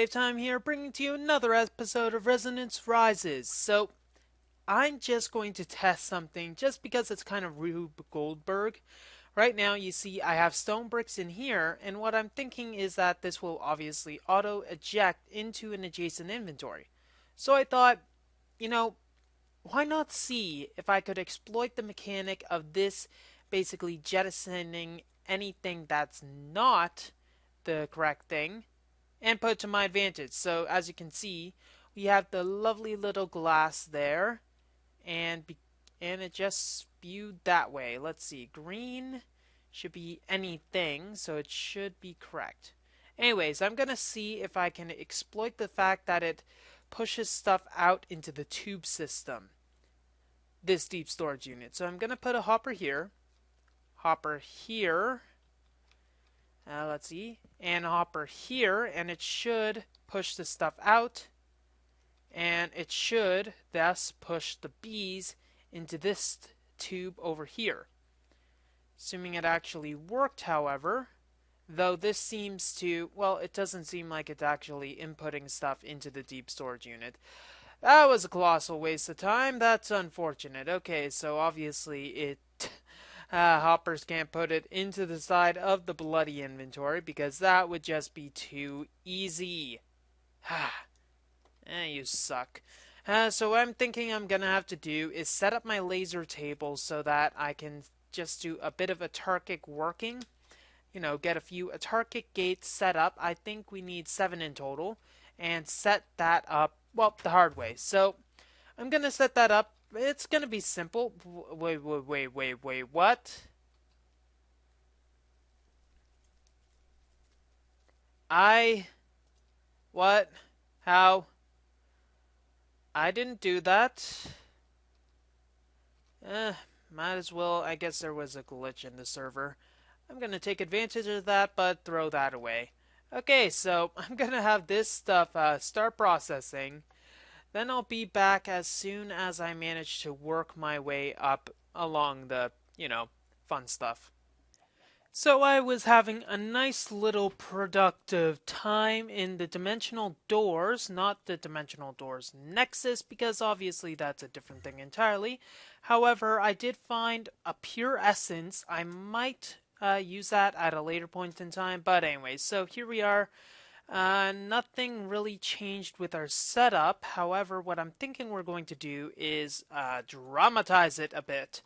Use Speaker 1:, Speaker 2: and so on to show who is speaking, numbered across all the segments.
Speaker 1: WayofFlowingTime here, bringing to you another episode of Resonance Rises. So, I'm just going to test something just because it's kind of Rube Goldberg. Right now, you see I have stone bricks in here, and what I'm thinking is that this will obviously auto-eject into an adjacent inventory. So I thought, you know, why not see if I could exploit the mechanic of this basically jettisoning anything that's not the correct thing and put it to my advantage. So as you can see, we have the lovely little glass there, and it just spewed that way. Let's see, green should be anything, so it should be correct. Anyways, I'm gonna see if I can exploit the fact that it pushes stuff out into the tube system, this deep storage unit. So I'm gonna put a hopper here, let's see, and a hopper here, and it should push the stuff out, and it should thus push the bees into this tube over here. Assuming it actually worked, however, though this seems to, well, it doesn't seem like it's actually inputting stuff into the deep storage unit. That was a colossal waste of time. That's unfortunate. Okay, so obviously it hoppers can't put it into the side of the bloody inventory because that would just be too easy. You suck. So what I'm thinking I'm gonna have to do is set up my laser table so that I can just do a bit of autarkic working. You know, get a few autarkic gates set up. I think we need 7 in total. And set that up, well, the hard way. So I'm gonna set that up. It's gonna be simple. Wait, what? What? How? I didn't do that. Might as well. I guess there was a glitch in the server. I'm gonna take advantage of that, but throw that away. Okay, so I'm gonna have this stuff start processing. Then I'll be back as soon as I manage to work my way up along the, fun stuff. So I was having a nice little productive time in the dimensional doors, not the dimensional doors nexus, because obviously that's a different thing entirely. However, I did find a pure essence. I might use that at a later point in time, but anyways, so here we are. Nothing really changed with our setup. However, what I'm thinking we're going to do is dramatize it a bit.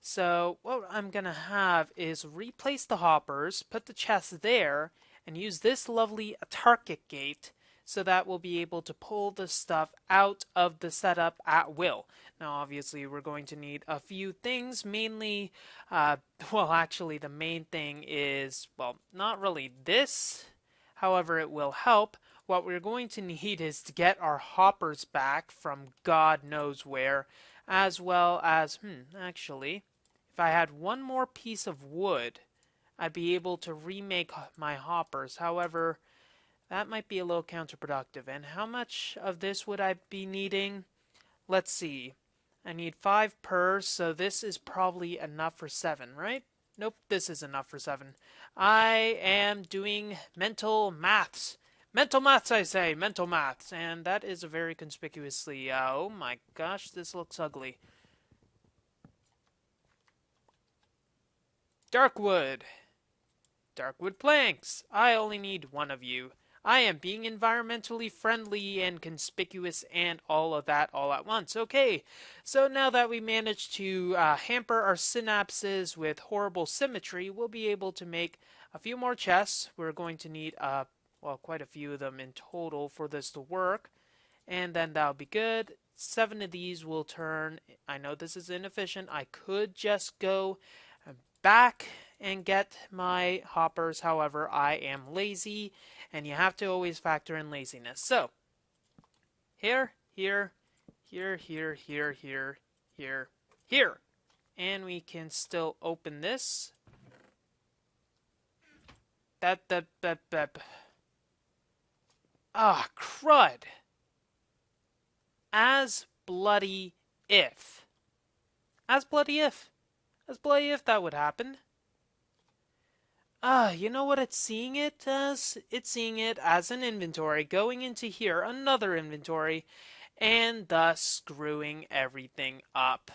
Speaker 1: So what I'm going to have is replace the hoppers, put the chest there, and use this lovely autarkic gate so that we'll be able to pull the stuff out of the setup at will. Now obviously we're going to need a few things, mainly, well actually the main thing is, well, not really this, however it will help. What we're going to need is to get our hoppers back from God knows where, as well as, actually, if I had one more piece of wood, I'd be able to remake my hoppers. However, that might be a little counterproductive. And how much of this would I be needing? Let's see. I need 5 per, so this is probably enough for 7, right? Nope, this is enough for 7. I am doing mental maths. Mental maths, I say. Mental maths. And that is a very conspicuously... oh my gosh, this looks ugly. Darkwood. Darkwood planks. I only need 1 of you. I am being environmentally friendly and conspicuous and all of that all at once. Okay, so now that we managed to hamper our synapses with horrible symmetry, we'll be able to make a few more chests. We're going to need, well, quite a few of them in total for this to work. And then that'll be good. 7 of these will turn. I know this is inefficient. I could just go back and get my hoppers. However, I am lazy, and you have to always factor in laziness. So, here, here, here, here, here, here, here, here. And we can still open this. Ah, crud. As bloody if. As bloody if. As bloody if that would happen. You know what it's seeing it as? It's seeing it as an inventory, going into here, another inventory, and thus screwing everything up.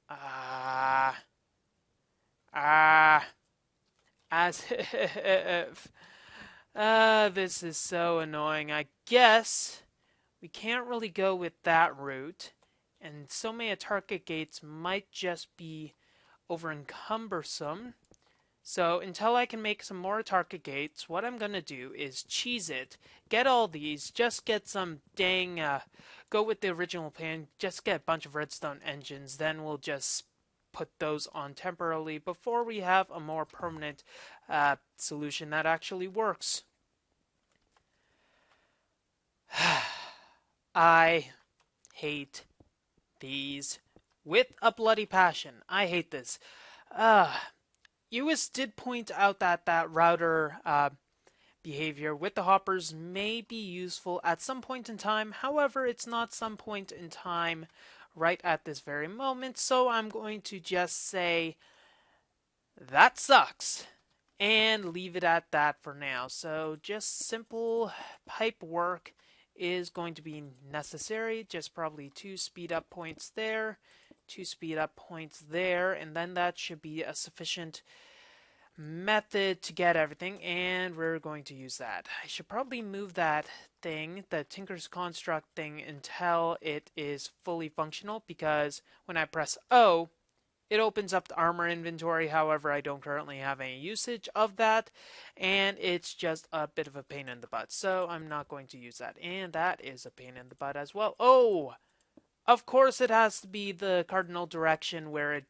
Speaker 1: Ah, ah, as if. This is so annoying. I guess we can't really go with that route, and so many target gates might just be over encumbersome. So until I can make some more target gates, what I'm gonna do is cheese it, get all these, just get some dang, go with the original plan, just get a bunch of redstone engines, then we'll just put those on temporarily before we have a more permanent solution that actually works. I hate these with a bloody passion. I hate this. Uh, US did point out that router behavior with the hoppers may be useful at some point in time. However, it's not some point in time right at this very moment. So I'm going to just say that sucks and leave it at that for now. So just simple pipe work is going to be necessary. Just probably 2 speed up points there, 2 speed up points there, and then that should be a sufficient method to get everything, and we're going to use that. I should probably move that thing, the Tinker's Construct thing, until it is fully functional, because when I press O, it opens up the armor inventory. However, I don't currently have any usage of that, and it's just a bit of a pain in the butt, so I'm not going to use that, and that is a pain in the butt as well. Oh, of course it has to be the cardinal direction where it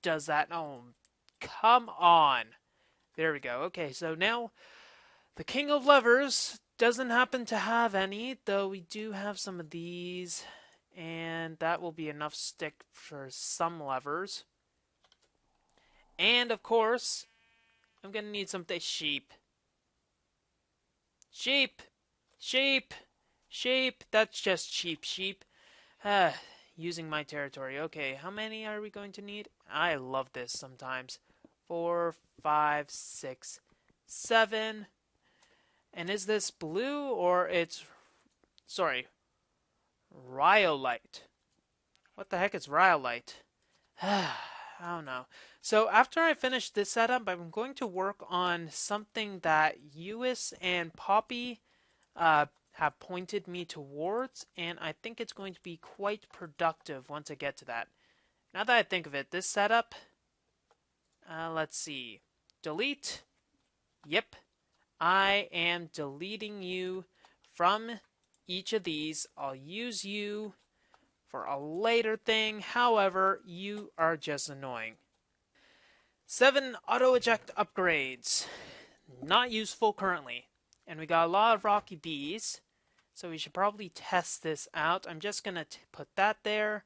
Speaker 1: does that. Oh, come on. There we go. Okay, so now the King of Levers doesn't happen to have any, though we do have some of these, and that will be enough stick for some levers. And of course, I'm gonna need some sheep. Sheep! Sheep! Sheep! That's just cheap sheep. Using my territory. Okay, how many are we going to need? I love this sometimes. 4, 5, 6, 7. And is this blue or it's... Sorry. Rhyolite. What the heck is rhyolite? I don't know. So after I finish this setup, I'm going to work on something that Ewis and Poppy have pointed me towards, and I think it's going to be quite productive once I get to that. Now that I think of it, this setup, let's see, delete, yep, I am deleting you from each of these. I'll use you for a later thing, however, you are just annoying. 7 auto eject upgrades, not useful currently, and we got a lot of rocky bees. So we should probably test this out. I'm just going to put that there.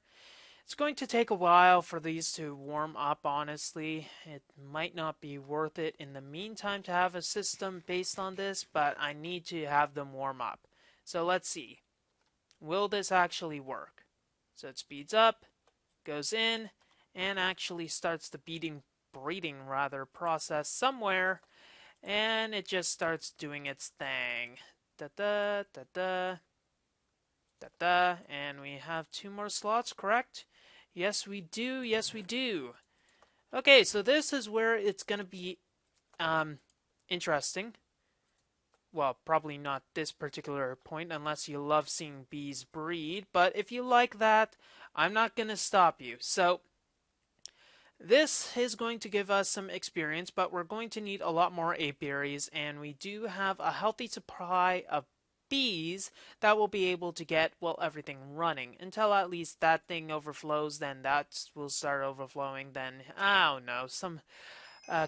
Speaker 1: It's going to take a while for these to warm up, honestly. It might not be worth it in the meantime to have a system based on this, but I need to have them warm up. So let's see. Will this actually work? So it speeds up, goes in, and actually starts the breeding process somewhere, and it just starts doing its thing. Da-da, da-da, da-da, and we have 2 more slots, correct? Yes, we do. Yes, we do. Okay, so this is where it's going to be interesting. Well, probably not this particular point unless you love seeing bees breed, but if you like that, I'm not going to stop you. So, this is going to give us some experience, but we're going to need a lot more apiaries, and we do have a healthy supply of bees that will be able to get, well, everything running. Until at least that thing overflows, then that will start overflowing, then, I don't know, some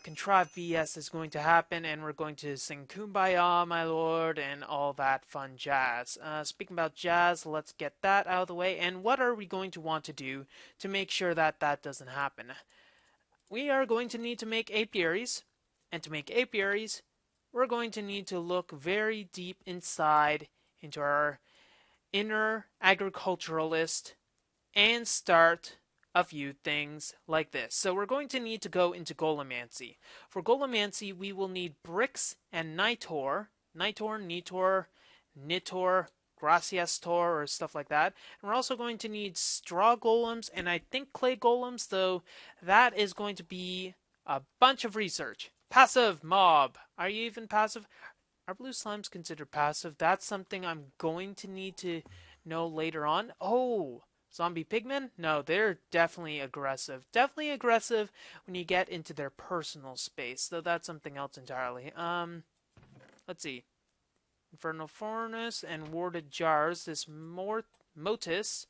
Speaker 1: contrived BS is going to happen, and we're going to sing Kumbaya, my lord, and all that fun jazz. Speaking about jazz, let's get that out of the way, and what are we going to want to do to make sure that that doesn't happen? We are going to need to make apiaries, and to make apiaries, we're going to need to look very deep inside into our inner agriculturalist and start a few things like this. So we're going to need to go into Golemancy. For Golemancy, we will need bricks and Nitor, Graciastor, or stuff like that. And we're also going to need straw golems and I think clay golems, though that is going to be a bunch of research. Passive mob. Are you even passive? Are blue slimes considered passive? That's something I'm going to need to know later on. Oh, zombie pigmen? No, they're definitely aggressive. Definitely aggressive when you get into their personal space, though that's something else entirely. Let's see. Infernal Furnace and Warded Jars. This Motus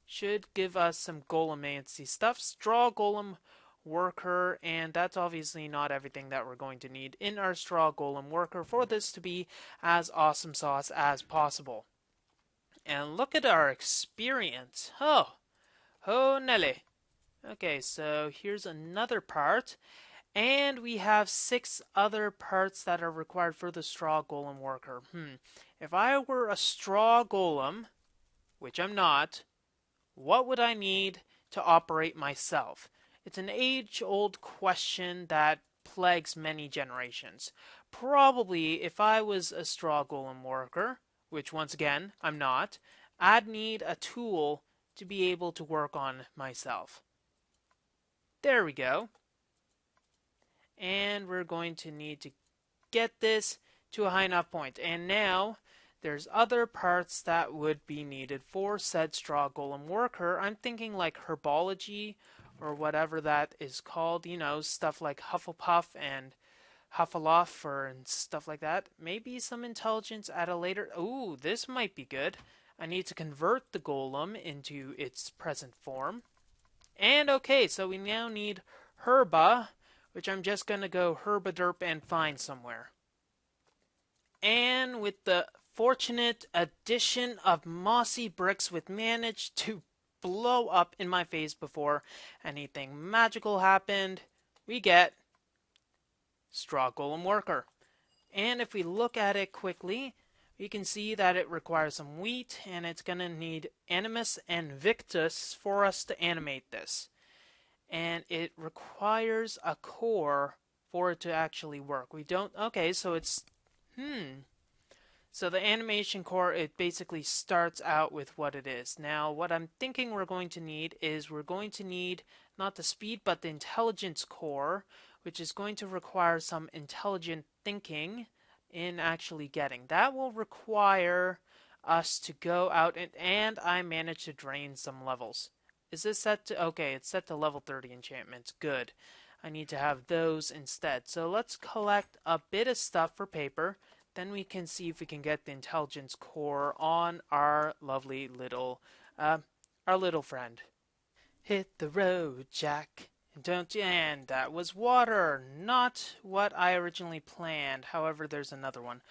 Speaker 1: should give us some golemancy stuff. Straw Golem Worker, and that's obviously not everything that we're going to need in our Straw Golem Worker for this to be as awesome sauce as possible. And look at our experience. Oh Nelly. Okay, so here's another part. And we have 6 other parts that are required for the Straw Golem Worker. If I were a Straw Golem, which I'm not, what would I need to operate myself? It's an age-old question that plagues many generations. Probably, if I was a Straw Golem Worker, which once again, I'm not, I'd need a tool to be able to work on myself. There we go. And we're going to need to get this to a high enough point. And now there's other parts that would be needed for said Straw Golem Worker. I'm thinking like herbology or whatever that is called, you know, stuff like Hufflepuff and Hufflepuff and stuff like that. Maybe some intelligence at a later... Ooh, this might be good. I need to convert the golem into its present form. And okay, so we now need Herba, which I'm just going to go herbaderp and find somewhere. And with the fortunate addition of mossy bricks, which managed to blow up in my face before anything magical happened, we get Straw Golem Worker. And if we look at it quickly, we can see that it requires some wheat, and it's going to need Animus and Victus for us to animate this. And it requires a core for it to actually work. We don't... Okay, so it's... So the animation core, it basically starts out with what it is. Now, what I'm thinking we're going to need is we're going to need not the speed, but the intelligence core, which is going to require some intelligent thinking in actually getting. That will require us to go out and I managed to drain some levels. Is this set to... Okay, it's set to level 30 enchantments. Good. I need to have those instead. So let's collect a bit of stuff for paper. Then we can see if we can get the intelligence core on our lovely little, our little friend. Hit the road, Jack. And that was water. Not what I originally planned. However, there's another one.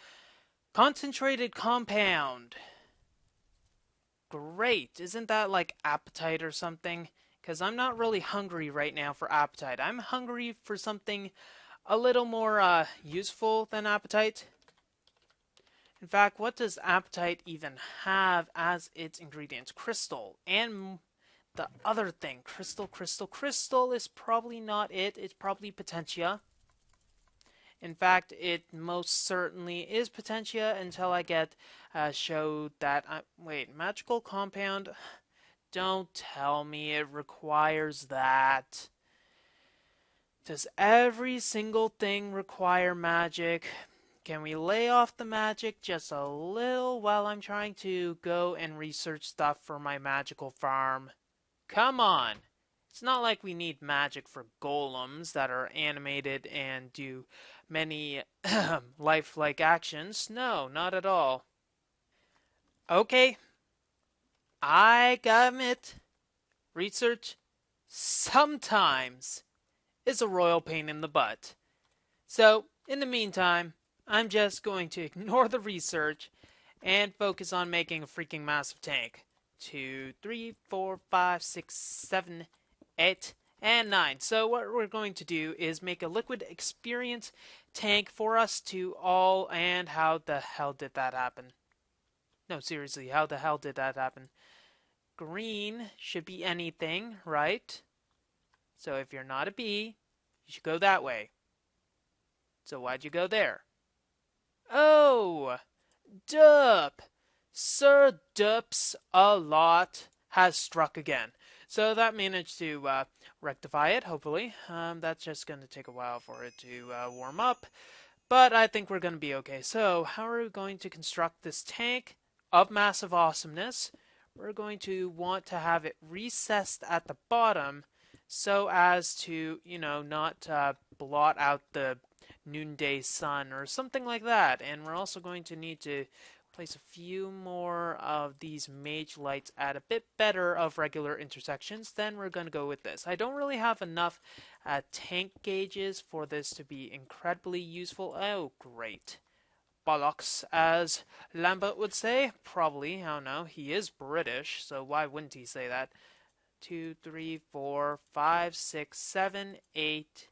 Speaker 1: Concentrated compound. Great. Isn't that like appetite or something? Because I'm not really hungry right now for appetite. I'm hungry for something a little more useful than appetite. In fact, what does appetite even have as its ingredients? Crystal. And the other thing, crystal. Crystal is probably not it. It's probably potentia. In fact, it most certainly is potentia until I get showed that... wait, magical compound? Don't tell me it requires that. Does every single thing require magic? Can we lay off the magic just a little while I'm trying to go and research stuff for my magical farm? Come on! It's not like we need magic for golems that are animated and do many lifelike actions. No, not at all. Okay. I admit, research sometimes is a royal pain in the butt. So, in the meantime, I'm just going to ignore the research and focus on making a freaking massive tank. 2, 3, 4, 5, 6, 7, 8, and 9. So what we're going to do is make a liquid experience tank for us to all... And how the hell did that happen? No, seriously, how the hell did that happen? green should be anything, right? So if you're not a bee, you should go that way. So why'd you go there? Oh, Dup! Sir Dups a lot has struck again. So that managed to rectify it, hopefully. That's just going to take a while for it to warm up. But I think we're going to be okay. So how are we going to construct this tank of massive awesomeness? We're going to want to have it recessed at the bottom so as to, not blot out the noonday sun or something like that. And we're also going to need to place a few more of these mage lights at a bit better of regular intersections. Then we're going to go with this. I don't really have enough tank gauges for this to be incredibly useful. Oh, great. Bollocks, as Lambert would say. Probably, I don't know. He is British, so why wouldn't he say that? 2, 3, 4, 5, 6, 7, 8,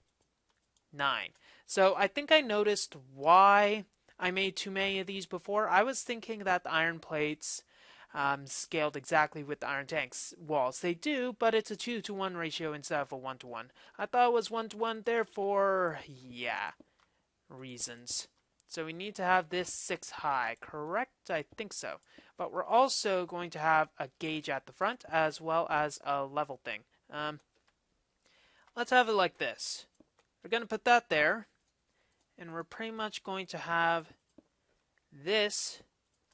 Speaker 1: 9. So I think I noticed why I made too many of these before. I was thinking that the iron plates scaled exactly with the iron tanks walls. They do, but it's a 2-to-1 ratio instead of a 1-to-1. I thought it was 1-to-1, therefore, yeah, reasons. So we need to have this 6 high, correct? I think so. But we're also going to have a gauge at the front as well as a level thing. Let's have it like this. We're going to put that there, and we're pretty much going to have this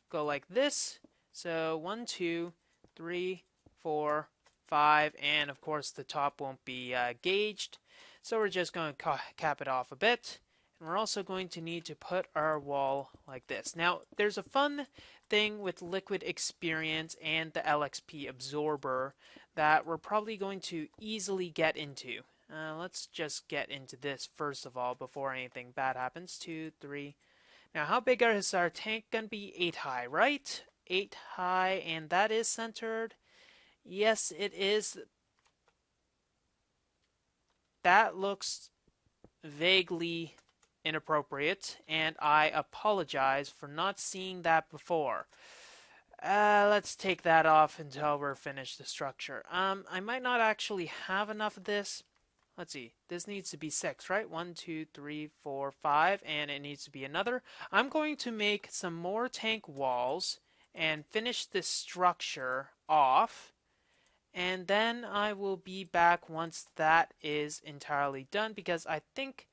Speaker 1: go like this. So 1, 2, 3, 4, 5, and of course the top won't be gauged. So we're just going to cap it off a bit. And we're also going to need to put our wall like this. Now, there's a fun thing with Liquid Experience and the LXP Absorber that we're probably going to easily get into. Let's just get into this first of all before anything bad happens. 2, 3. Now, how big is our tank going to be? 8 high, right? 8 high, and that is centered. Yes, it is. That looks vaguely inappropriate, and I apologize for not seeing that before. Let's take that off until we're finished the structure. I might not actually have enough of this. Let's see. This needs to be 6, right? 1, 2, 3, 4, 5, and it needs to be another. I'm going to make some more tank walls and finish this structure off. And then I will be back once that is entirely done because I think,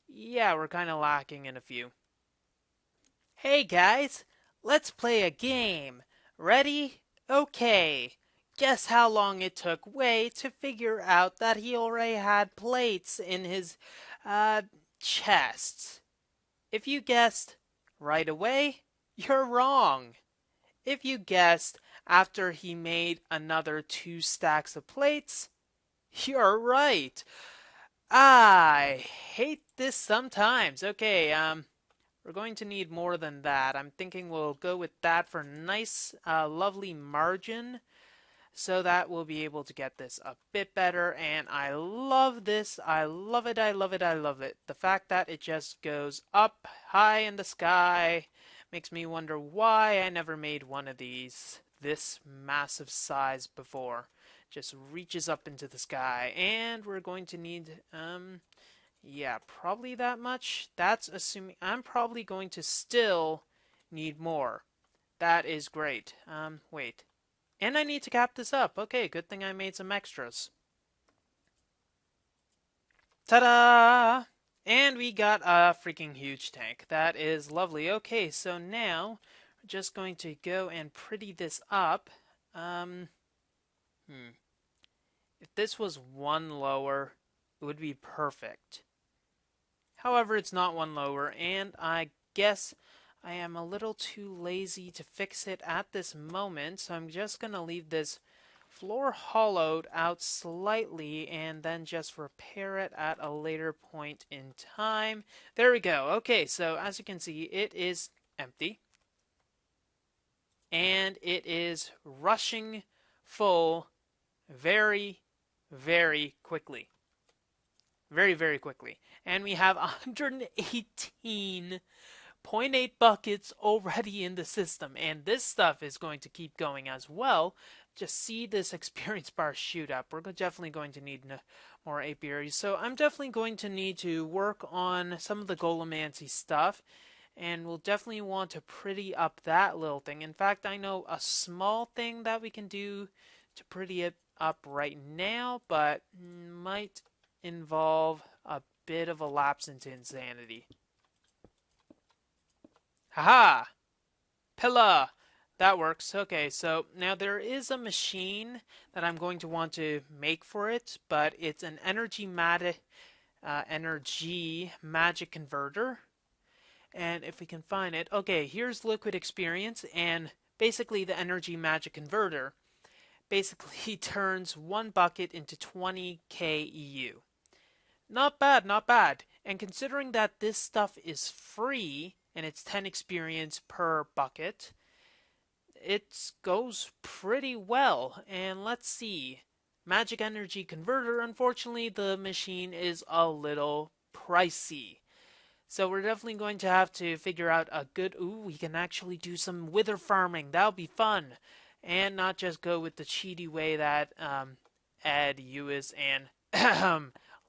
Speaker 1: yeah, we're kind of lacking in a few. Hey guys, let's play a game. Ready? Okay. Guess how long it took Way to figure out that he already had plates in his chests? If you guessed right away, you're wrong. If you guessed after he made another 2 stacks of plates, you're right. I hate this sometimes. Okay, we're going to need more than that. I'm thinking we'll go with that for nice, lovely margin. So that we'll be able to get this a bit better. And I love this. I love it. I love it. I love it. The fact that it just goes up high in the sky makes me wonder why I never made one of these this massive size before. Just reaches up into the sky. And we're going to need, yeah, probably that much. That's assuming I'm probably going to still need more. That is great. Wait. And I need to cap this up. Okay, good thing I made some extras. Ta-da! And we got a freaking huge tank. That is lovely. Okay, so now we're just going to go and pretty this up. If this was one lower, it would be perfect. However, it's not one lower, and I guess I am a little too lazy to fix it at this moment, so I'm just going to leave this floor hollowed out slightly and then just repair it at a later point in time. There we go. Okay, so as you can see, it is empty. And it is rushing full very, very quickly. Very, very quickly. And we have 118.8 buckets already in the system, and this stuff is going to keep going as well just see this experience bar shoot up. We're definitely going to need more apiaries. So I'm definitely going to need to work on some of the golemancy stuff. And we'll definitely want to pretty up that little thing. In fact, I know a small thing that we can do to pretty it up right now, but might involve a bit of a lapse into insanity. Haha! Pilla! That works. Okay, so now there is a machine that I'm going to want to make for it, but it's an energy magic converter. And if we can find it, okay, here's liquid experience, and basically the energy magic converter basically turns one bucket into 20k EU. Not bad, not bad. And considering that this stuff is free and it's 10 experience per bucket, it goes pretty well. And let's see. Magic energy converter, unfortunately, the machine is a little pricey. So we're definitely going to have to figure out a good... Ooh, we can actually do some wither farming. That'll be fun. And not just go with the cheaty way that Ed, Ewis, and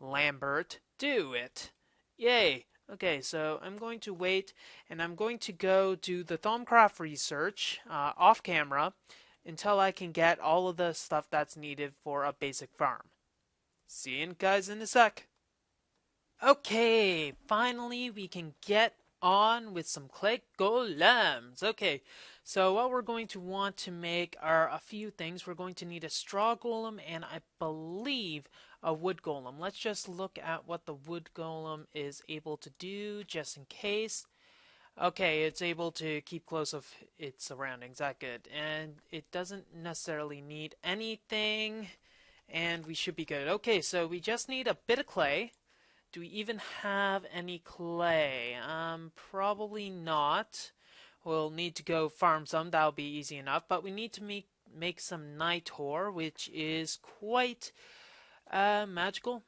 Speaker 1: Lambert do it. Yay. Okay, so I'm going to wait, and I'm going to go do the Thaumcraft research off camera until I can get all of the stuff that's needed for a basic farm. See you guys in a sec. Okay, finally we can get on with some clay golems. Okay, so what we're going to want to make are a few things. We're going to need a straw golem and I believe a wood golem. Let's just look at what the wood golem is able to do just in case. Okay, it's able to keep close of its surroundings. That good. And it doesn't necessarily need anything and we should be good. Okay, so we just need a bit of clay. Do we even have any clay? Probably not. We'll need to go farm some. That'll be easy enough. But we need to make some night ore, which is quite magical.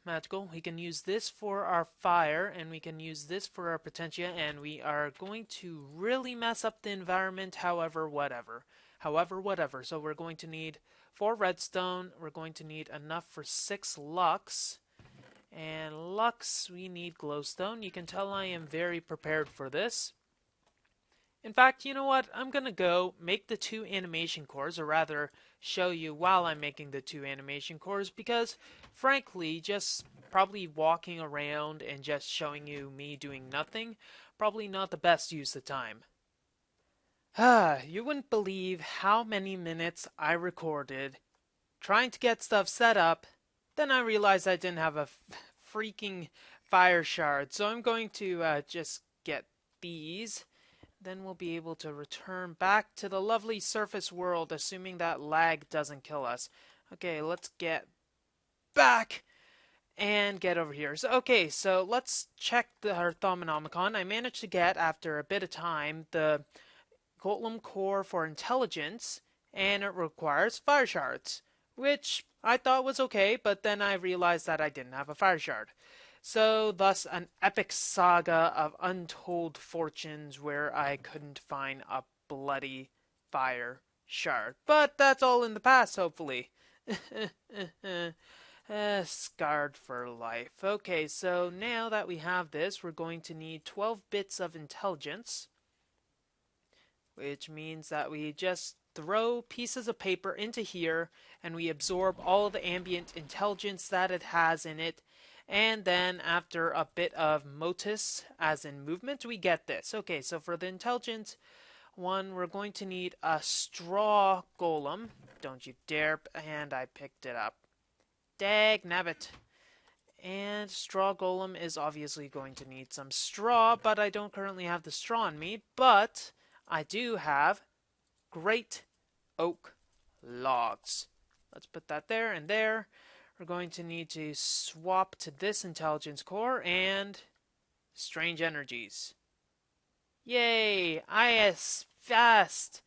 Speaker 1: We can use this for our fire, and we can use this for our potentia, and we are going to really mess up the environment. However, whatever. So we're going to need 4 redstone. We're going to need enough for 6 lux. And lux, we need glowstone. You can tell I am very prepared for this. In fact, you know what? I'm going to go make the 2 animation cores, or rather show you while I'm making the 2 animation cores, because frankly, just probably walking around and just showing you me doing nothing, probably not the best use of time. You wouldn't believe how many minutes I recorded trying to get stuff set up. Then I realized I didn't have a freaking fire shard, so I'm going to just get these. Then we'll be able to return back to the lovely surface world, assuming that lag doesn't kill us. Okay, let's get back and get over here. So let's check our Thaumonomicon. I managed to get, after a bit of time, the Golem core for intelligence, and it requires fire shards, which I thought was okay, but then I realized that I didn't have a fire shard. So thus an epic saga of untold fortunes where I couldn't find a bloody fire shard. But that's all in the past, hopefully. Scarred for life. Okay, so now that we have this, we're going to need 12 bits of intelligence, which means that we just throw pieces of paper into here and we absorb all of the ambient intelligence that it has in it, and then after a bit of motus, as in movement, we get this. Okay, so for the intelligence one, we're going to need a straw golem. Don't you dare, and I picked it up. Dag nabbit. And straw golem is obviously going to need some straw, but I don't currently have the straw on me, but I do have great oak logs. Let's put that there and there. We're going to need to swap to this intelligence core and strange energies. Yay! I is fast!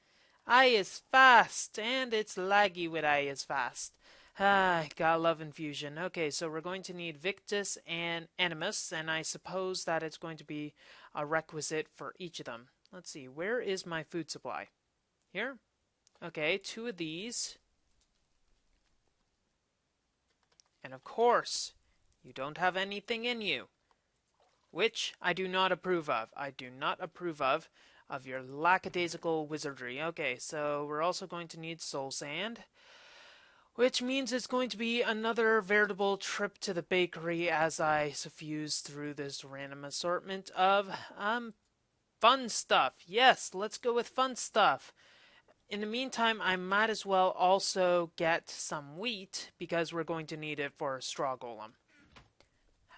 Speaker 1: I is fast! And it's laggy with I is fast. Gotta love infusion. Okay, so we're going to need Victus and Animus, and I suppose that it's going to be a requisite for each of them. Let's see, where is my food supply? Here? Okay, 2 of these. And of course, you don't have anything in you, which I do not approve of. I do not approve of your lackadaisical wizardry. Okay, so we're also going to need soul sand, which means it's going to be another veritable trip to the bakery as I suffuse through this random assortment of fun stuff. Yes, let's go with fun stuff. In the meantime, I might as well also get some wheat because we're going to need it for a straw golem.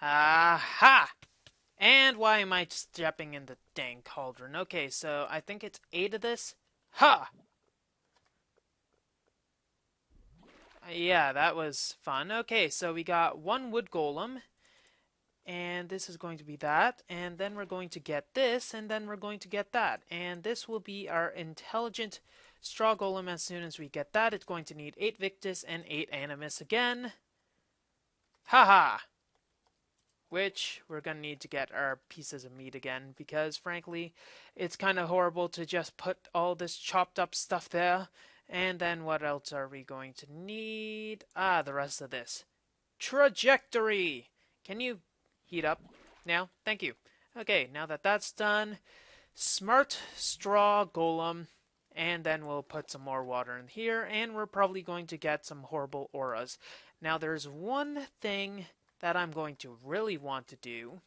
Speaker 1: Ha ha! And why am I stepping in the dang cauldron? Okay, so I think it's 8 of this. Ha! Yeah, that was fun. Okay, so we got 1 wood golem. And this is going to be that. And then we're going to get this. And then we're going to get that. And this will be our intelligent straw golem as soon as we get that. It's going to need 8 Victus and 8 Animus again. Haha! Which we're going to need to get our pieces of meat again. Because frankly, it's kind of horrible to just put all this chopped up stuff there. And then what else are we going to need? The rest of this. Trajectory! Can you heat up now? Thank you. Okay, now that that's done, smart straw golem, and then we'll put some more water in here, and we're probably going to get some horrible auras. Now there's one thing that I'm going to really want to do,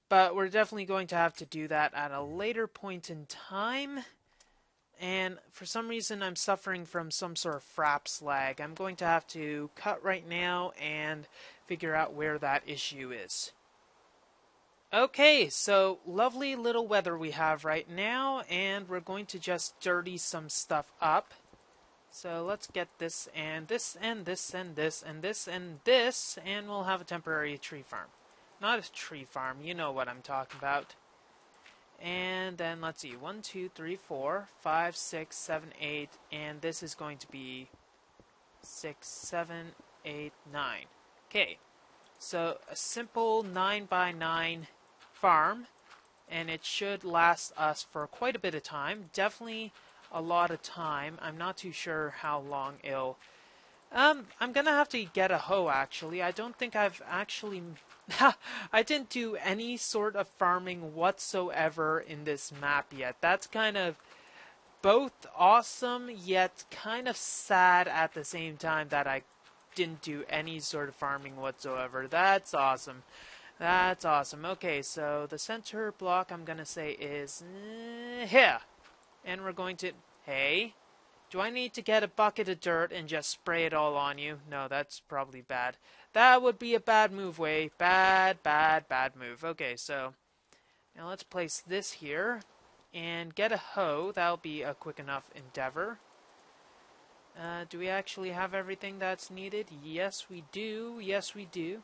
Speaker 1: but we're definitely going to have to do that at a later point in time. And for some reason I'm suffering from some sort of fraps lag. I'm going to have to cut right now and figure out where that issue is. Okay, so lovely little weather we have right now, and we're going to just dirty some stuff up. So let's get this and this and this and this and this and this, and we'll have a temporary tree farm. Not a tree farm, you know what I'm talking about. And then let's see, 1, 2, 3, 4, 5, 6, 7, 8, and this is going to be 6, 7, 8, 9. Okay, so a simple 9 by 9 farm, and it should last us for quite a bit of time. Definitely a lot of time. I'm not too sure how long it'll... I'm gonna have to get a hoe, actually. I don't think I've actually... I didn't do any sort of farming whatsoever in this map yet. That's kind of both awesome, yet kind of sad at the same time that I didn't do any sort of farming whatsoever. That's awesome. That's awesome. Okay, so the center block I'm gonna say is here. And we're going to... Hey, do I need to get a bucket of dirt and just spray it all on you? No, that's probably bad. That would be a bad move, Way. Bad, bad, bad move. Okay, so now let's place this here and get a hoe. That'll be a quick enough endeavor. Do we actually have everything that's needed? Yes, we do. Yes, we do.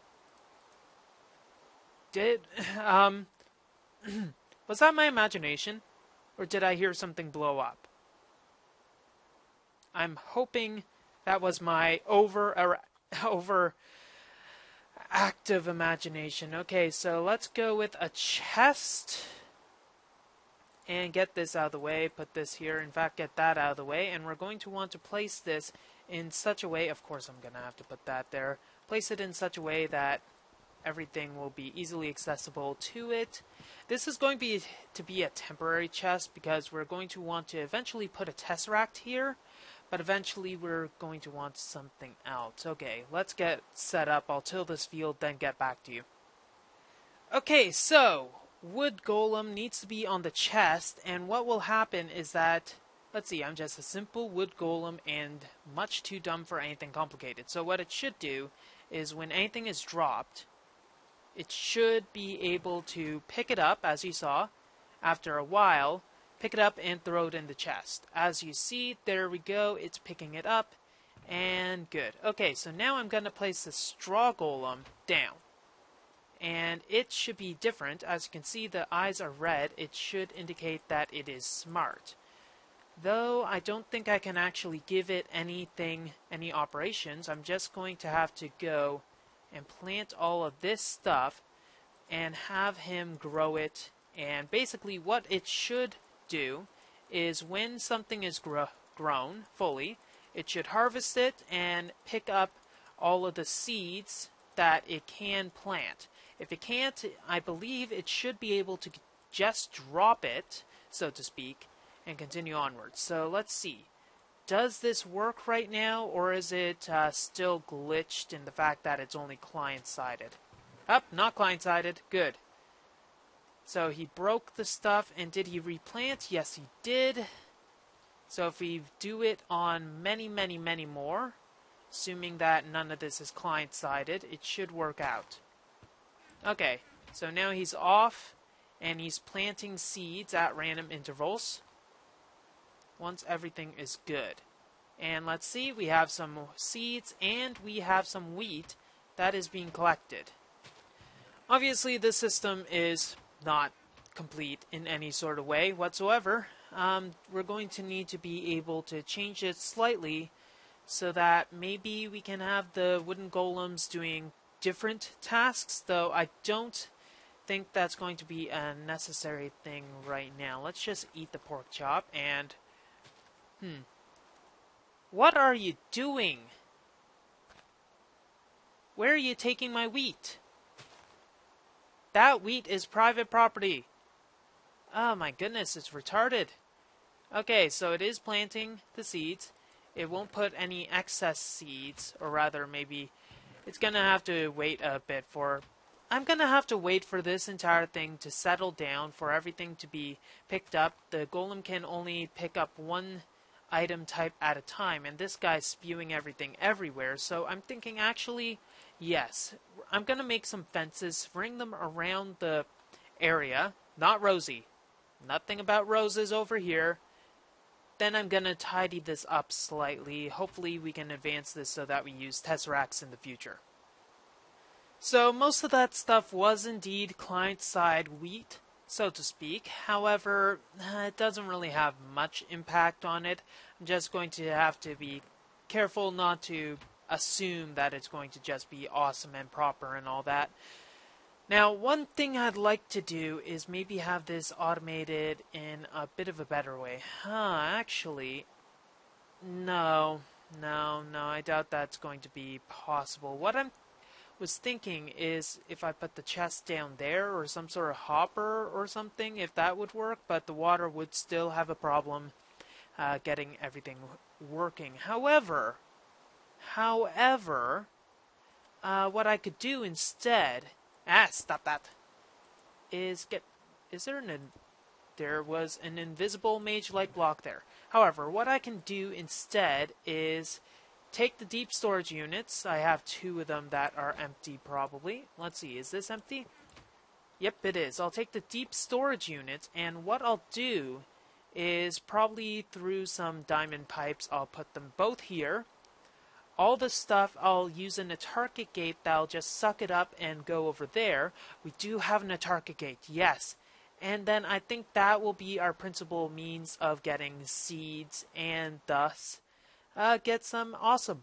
Speaker 1: Was that my imagination? Or did I hear something blow up? I'm hoping that was my overactive imagination. Okay, so let's go with a chest. And get this out of the way. Put this here. In fact, get that out of the way. And we're going to want to place this in such a way... Of course, I'm going to have to put that there. Place it in such a way that everything will be easily accessible to it. This is going to be a temporary chest because we're going to want to eventually put a tesseract here, but eventually we're going to want something else. Okay, let's get set up. I'll till this field, then get back to you. Okay, so wood golem needs to be on the chest, and what will happen is that, let's see, I'm just a simple wood golem and much too dumb for anything complicated. So what it should do is when anything is dropped, it should be able to pick it up, as you saw, after a while, pick it up and throw it in the chest. As you see, there we go, it's picking it up, and good. Okay, so now I'm going to place the straw golem down. And it should be different. As you can see, the eyes are red. It should indicate that it is smart. Though I don't think I can actually give it any operations, I'm just going to have to go and plant all of this stuff and have him grow it. And basically what it should do is when something is grown fully, it should harvest it and pick up all of the seeds that it can plant. If it can't, I believe it should be able to just drop it, so to speak, and continue onwards. So let's see. Does this work right now, or is it still glitched in the fact that it's only client-sided? Not client-sided. Good. So he broke the stuff, and did he replant? Yes, he did. So if we do it on many, many, many more, assuming that none of this is client-sided, it should work out. Okay, so now he's off, and he's planting seeds at random intervals once everything is good. And let's see, we have some seeds, and we have some wheat that is being collected. Obviously, this system is not complete in any sort of way whatsoever. We're going to need to be able to change it slightly so that maybe we can have the wooden golems doing different tasks, though I don't think that's going to be a necessary thing right now. Let's just eat the pork chop and... What are you doing? Where are you taking my wheat? That wheat is private property. Oh my goodness, it's retarded. Okay, so it is planting the seeds. It won't put any excess seeds, or rather maybe it's gonna have to wait a bit for... I'm gonna have to wait for this entire thing to settle down, for everything to be picked up. The golem can only pick up one item type at a time, and this guy's spewing everything everywhere, so I'm thinking actually, yes, I'm gonna make some fences, ring them around the area, not Rosie, nothing about roses over here. Then I'm gonna tidy this up slightly. Hopefully we can advance this so that we use tesseracts in the future. So most of that stuff was indeed client-side wheat, so to speak. However, it doesn't really have much impact on it. I'm just going to have to be careful not to assume that it's going to just be awesome and proper and all that. Now, one thing I'd like to do is maybe have this automated in a bit of a better way. Actually, no, I doubt that's going to be possible. What I was thinking is if I put the chest down there or some sort of hopper or something, if that would work, but the water would still have a problem getting everything working. However, what I could do instead... stop that. There was an invisible mage-like block there. However, what I can do instead is take the deep storage units. I have 2 of them that are empty probably. Let's see, is this empty? Yep, it is. I'll take the deep storage units, and what I'll do is probably through some diamond pipes, I'll put them both here. All the stuff, I'll use an Autarkic gate that'll just suck it up and go over there. We do have an Autarkic gate, yes. And then I think that will be our principal means of getting seeds and thus get some awesome.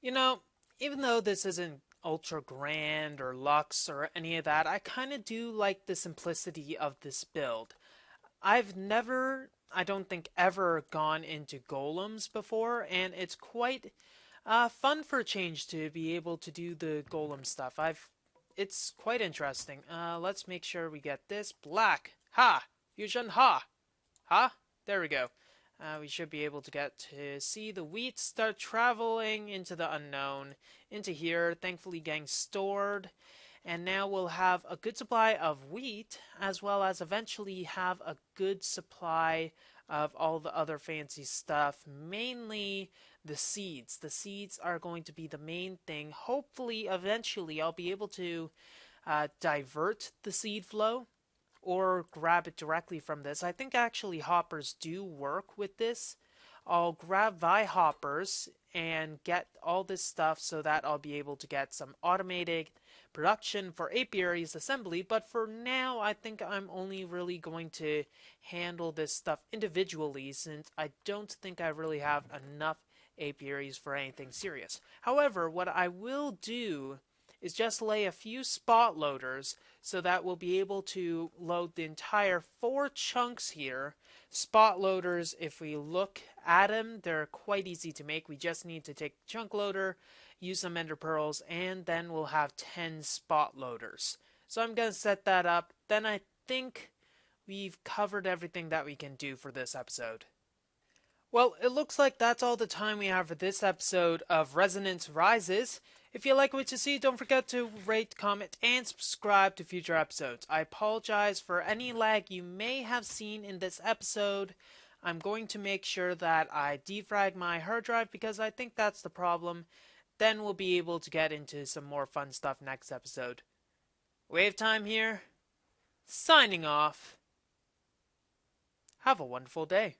Speaker 1: You know, even though this isn't ultra grand or luxe or any of that, I kind of do like the simplicity of this build. I've never, I don't think ever gone into golems before, and it's quite fun for a change to be able to do the golem stuff. It's quite interesting. Let's make sure we get this black. Ha! Fusion ha! Ha! There we go. We should be able to get to see the wheat start traveling into the unknown, into here, thankfully getting stored. And now we'll have a good supply of wheat, as well as eventually have a good supply of all the other fancy stuff, mainly the seeds. The seeds are going to be the main thing. Hopefully, eventually, I'll be able to divert the seed flow or grab it directly from this. I think actually hoppers do work with this. I'll grab hoppers and get all this stuff so that I'll be able to get some automated production for apiaries assembly, but for now I think I'm only really going to handle this stuff individually since I don't think I really have enough apiaries for anything serious. However, what I will do is just lay a few spot loaders so that we'll be able to load the entire 4 chunks here. Spot loaders, if we look at them, they're quite easy to make. We just need to take the chunk loader, use some ender pearls, and then we'll have 10 spot loaders. So I'm going to set that up. Then I think we've covered everything that we can do for this episode. Well, it looks like that's all the time we have for this episode of Resonance Rises. If you like what you see, don't forget to rate, comment, and subscribe to future episodes. I apologize for any lag you may have seen in this episode. I'm going to make sure that I defrag my hard drive because I think that's the problem. Then we'll be able to get into some more fun stuff next episode. WayofTime here, signing off. Have a wonderful day.